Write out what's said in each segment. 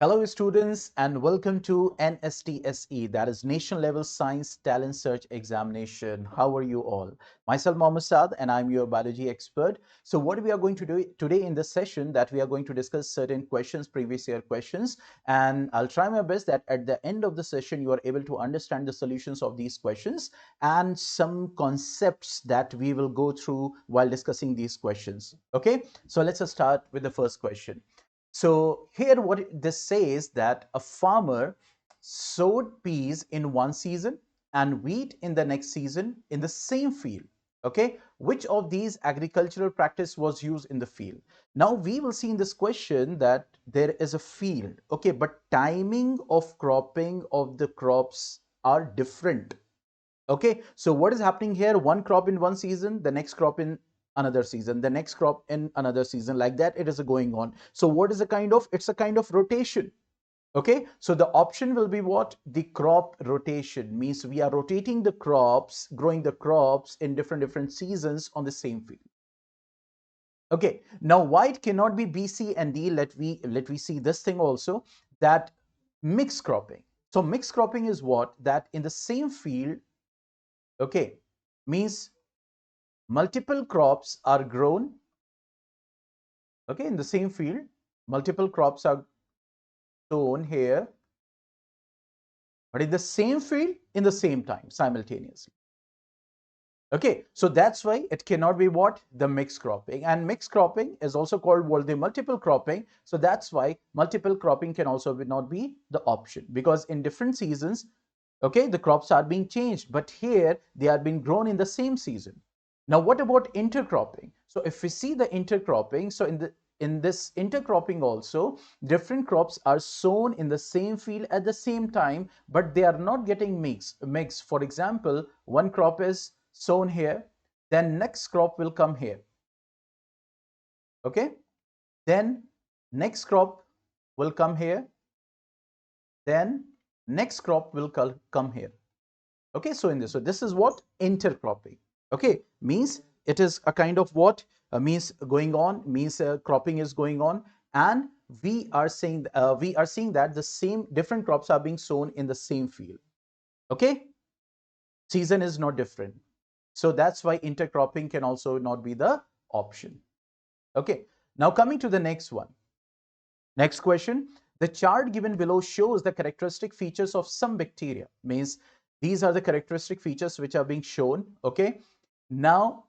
Hello students and welcome to NSTSE, that is National Level Science Talent Search Examination. How are you all? Myself Mohd Saad and I'm your biology expert. So what we are going to do today in this session, that we are going to discuss certain questions, previous year questions, and I'll try my best that at the end of the session you are able to understand the solutions of these questions and some concepts that we will go through while discussing these questions. Okay, so let's start with the first question. So here what this says that a farmer sowed peas in one season and wheat in the next season in the same field. Okay, which of these agricultural practice was used in the field? Now we will see in this question that there is a field, okay, but timing of cropping of the crops are different. Okay, so what is happening here? One crop in one season, the next crop in another season, the next crop in another season, like that it is going on. So what is a kind of, it's a kind of rotation. Okay, so the option will be what? The crop rotation means we are rotating the crops, growing the crops in different seasons on the same field. Okay, now why it cannot be B, C, and D? Let we see this thing also, that mixed cropping. So mixed cropping is what? That in the same field, okay, means multiple crops are grown, okay, in the same field. Multiple crops are sown here, but in the same field in the same time simultaneously. Okay, so that's why it cannot be what? The mixed cropping. And mixed cropping is also called what? The multiple cropping. So that's why multiple cropping can also not be the option, because in different seasons, okay, the crops are being changed, but here they are being grown in the same season. Now what about intercropping? So if we see the intercropping, so in this intercropping also, different crops are sown in the same field at the same time, but they are not getting mixed. For example, one crop is sown here, then next crop will come here. Okay, then next crop will come here, then next crop will come here. Okay, so in this, so this is what? Intercropping. Okay, means it is a kind of what? Means going on, means cropping is going on, and we are seeing that the same different crops are being sown in the same field. Okay, season is not different, so that's why intercropping can also not be the option. Okay, now coming to the next one. Next question. The chart given below shows the characteristic features of some bacteria. Means these are the characteristic features which are being shown. Okay. Now,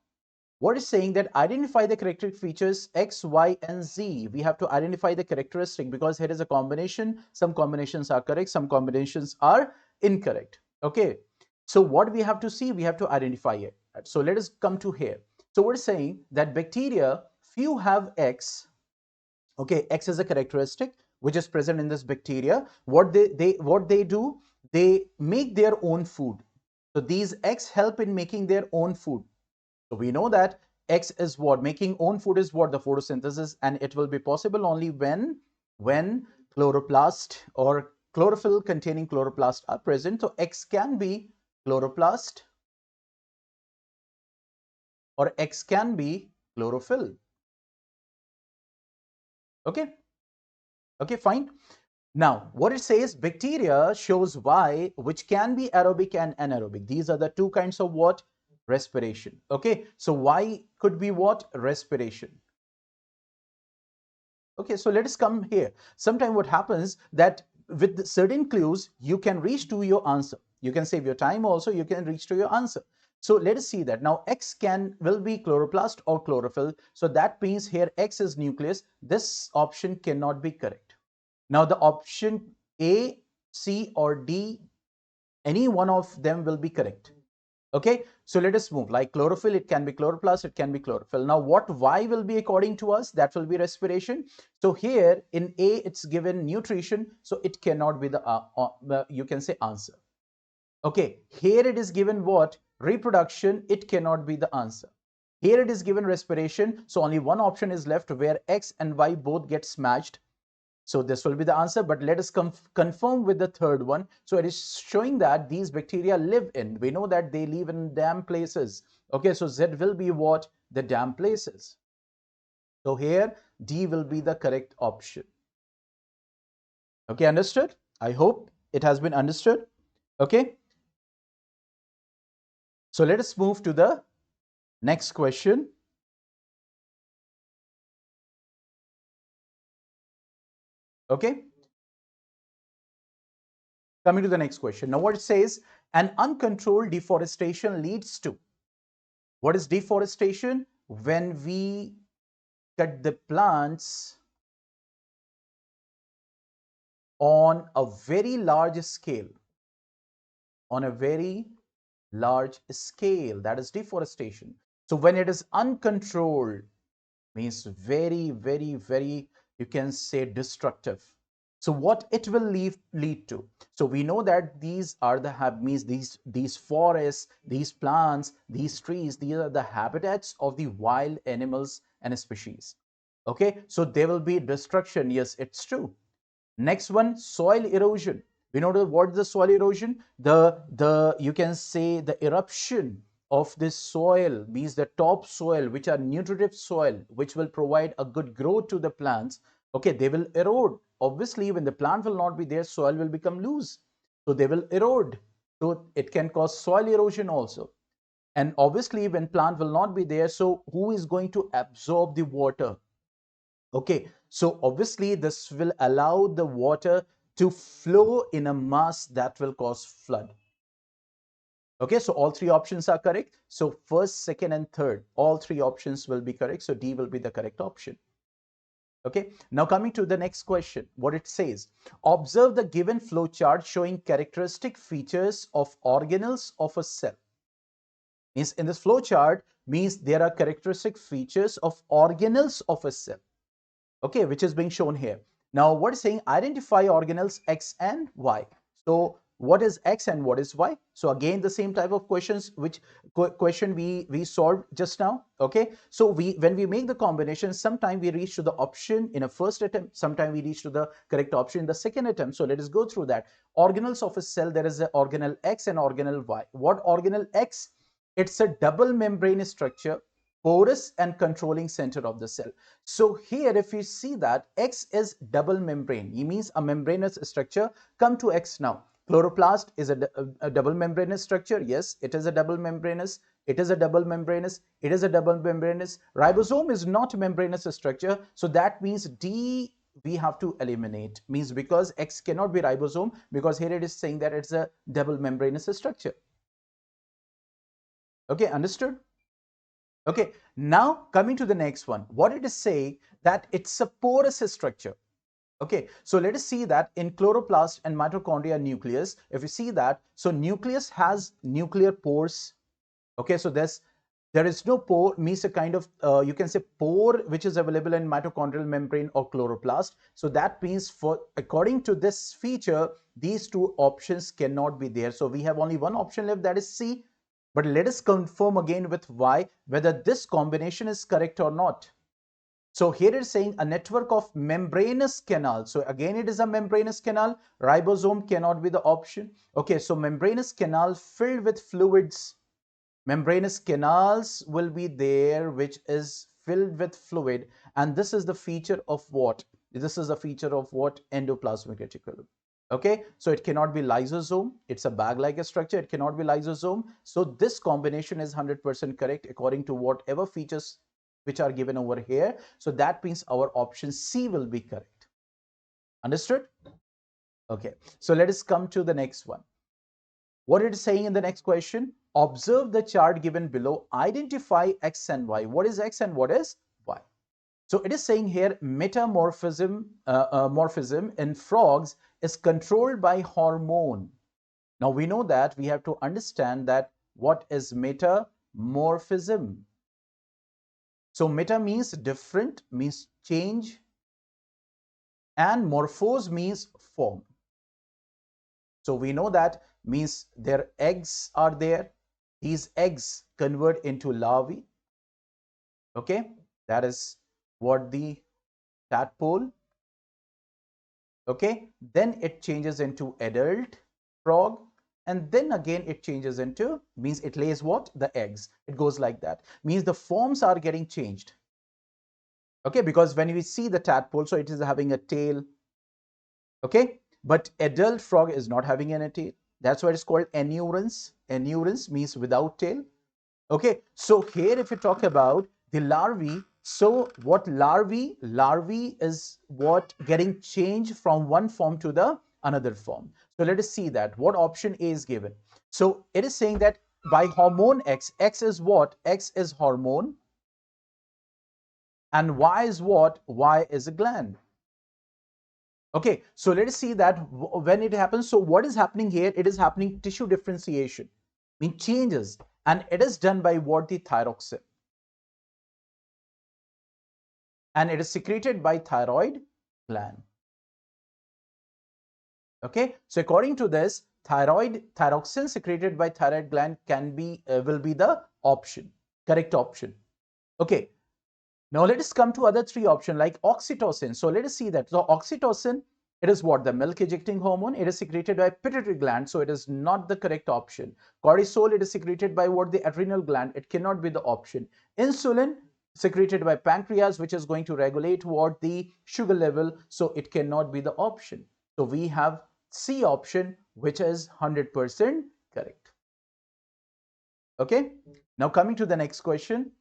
what is saying that identify the characteristic features X, Y, and Z. We have to identify the characteristic because here is a combination. Some combinations are correct, some combinations are incorrect. Okay. So what we have to see, we have to identify it. So let us come to here. So we're saying that bacteria, few have X. Okay, X is a characteristic which is present in this bacteria. What they do, they make their own food. So these X help in making their own food. So we know that X is what? Making own food is what? The photosynthesis, and it will be possible only when chloroplast or chlorophyll containing chloroplast are present. So X can be chloroplast or X can be chlorophyll. Okay, okay, fine. Now, what it says, bacteria shows Y, which can be aerobic and anaerobic. These are the two kinds of what? Respiration. Okay, so Y could be what? Respiration. Okay, so let us come here. Sometime what happens that with certain clues, you can reach to your answer. You can save your time also, you can reach to your answer. So let us see that. Now X will be chloroplast or chlorophyll. So that means here X is nucleus. This option cannot be correct. Now the option A, C, or D, any one of them will be correct. Okay, so let us move. Like chlorophyll, it can be chloroplast, it can be chlorophyll. Now what Y will be according to us? That will be respiration. So here in A, it's given nutrition, so it cannot be the, you can say, answer. Okay, here it is given what? Reproduction, it cannot be the answer. Here it is given respiration, so only one option is left where X and Y both get smashed. So this will be the answer, but let us confirm with the third one. So it is showing that these bacteria live in, we know that they live in damp places. Okay, so Z will be what? The damp places. So here D will be the correct option. Okay, understood? I hope it has been understood. Okay, so let us move to the next question. Okay, coming to the next question. Now, what it says, an uncontrolled deforestation leads to. What is deforestation? When we cut the plants on a very large scale, on a very large scale, that is deforestation. So when it is uncontrolled, means very, very, very, you can say destructive. So what it will lead to? So we know that these are the means these forests, these plants, these trees, these are the habitats of the wild animals and species. Okay, so there will be destruction. Yes, it's true. Next one, soil erosion. We know what is the soil erosion? The you can say the eruption of this soil means the top soil, which are nutritive soil, which will provide a good growth to the plants. Okay, they will erode. Obviously, when the plant will not be there, soil will become loose. So they will erode. So it can cause soil erosion also. And obviously, when plant will not be there, so who is going to absorb the water? Okay, so obviously this will allow the water to flow in a mass that will cause flood. Okay, so all three options are correct. So first, second, and third, all three options will be correct. So D will be the correct option. Okay, now coming to the next question, what it says, observe the given flow chart showing characteristic features of organelles of a cell. Means in this flow chart means there are characteristic features of organelles of a cell. Okay, which is being shown here. Now, what is saying? Identify organelles X and Y. So, what is X and what is Y? So, again, the same type of questions which question we solved just now. Okay, so when we make the combination, sometime we reach to the option in a first attempt, sometime we reach to the correct option in the second attempt. So, let us go through that. Organelles of a cell, there is an organelle X and organelle Y. What organelle X? It's a double membrane structure, porous and controlling center of the cell. So here, if you see that X is double membrane, it means a membranous structure. Come to X now. Chloroplast is a double membranous structure. Yes, it is a double membranous. It is a double membranous. It is a double membranous. Ribosome is not a membranous structure. So that means D we have to eliminate. Means because X cannot be ribosome, because here it is saying that it's a double membranous structure. Okay, understood? Okay, now coming to the next one, what it is saying that it's a porous structure. Okay, so let us see that in chloroplast and mitochondria nucleus, if you see that, so nucleus has nuclear pores. Okay, so there is no pore, means a kind of you can say pore which is available in mitochondrial membrane or chloroplast. So that means for according to this feature, these two options cannot be there. So we have only one option left, that is C. But let us confirm again with Y whether this combination is correct or not. So here it is saying a network of membranous canal. So again, it is a membranous canal. Ribosome cannot be the option. Okay, so membranous canal filled with fluids. Membranous canals will be there, which is filled with fluid. And this is the feature of what? This is a feature of what? Endoplasmic reticulum. Okay, so it cannot be lysosome. It's a bag-like structure. It cannot be lysosome. So this combination is 100% correct according to whatever features which are given over here. So that means our option C will be correct. Understood? Okay, so let us come to the next one. What it is saying in the next question, observe the chart given below, identify X and Y. What is X and what is Y? So it is saying here metamorphism morphism in frogs is controlled by hormone. Now we know that we have to understand that what is metamorphism. So meta means different, means change, and morphose means form. So we know that means their eggs are there. These eggs convert into larvae. Okay, that is what the tadpole. Okay, then it changes into adult frog, and then again it changes into, means it lays what? The eggs. It goes like that. Means the forms are getting changed. Okay, because when we see the tadpole, so it is having a tail. Okay, but adult frog is not having any tail. That's why it's called anurance. Anurance means without tail. Okay, so here if you talk about the larvae, so what larvae is what getting changed from one form to the another form. So let us see that what option A is given. So it is saying that by hormone X is what? X is hormone, and Y is what? Y is a gland. Okay, so let us see that when it happens. So what is happening here? It is happening tissue differentiation, mean changes, and it is done by what? The thyroxine, and it is secreted by thyroid gland. Okay, so according to this, thyroxine secreted by thyroid gland can be will be the option, correct option. Okay, now let us come to other three options like oxytocin. So let us see that. So oxytocin, it is what? The milk ejecting hormone. It is secreted by pituitary gland, so it is not the correct option. Cortisol, it is secreted by what? The adrenal gland. It cannot be the option. Insulin, secreted by pancreas, which is going to regulate what? The sugar level, so it cannot be the option. So we have C option, which is 100% correct. Okay, now coming to the next question.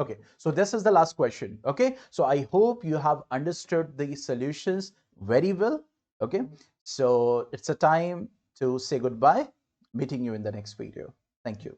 Okay, so this is the last question. Okay, so I hope you have understood the solutions very well. Okay, so it's a time to say goodbye. Meeting you in the next video. Thank you.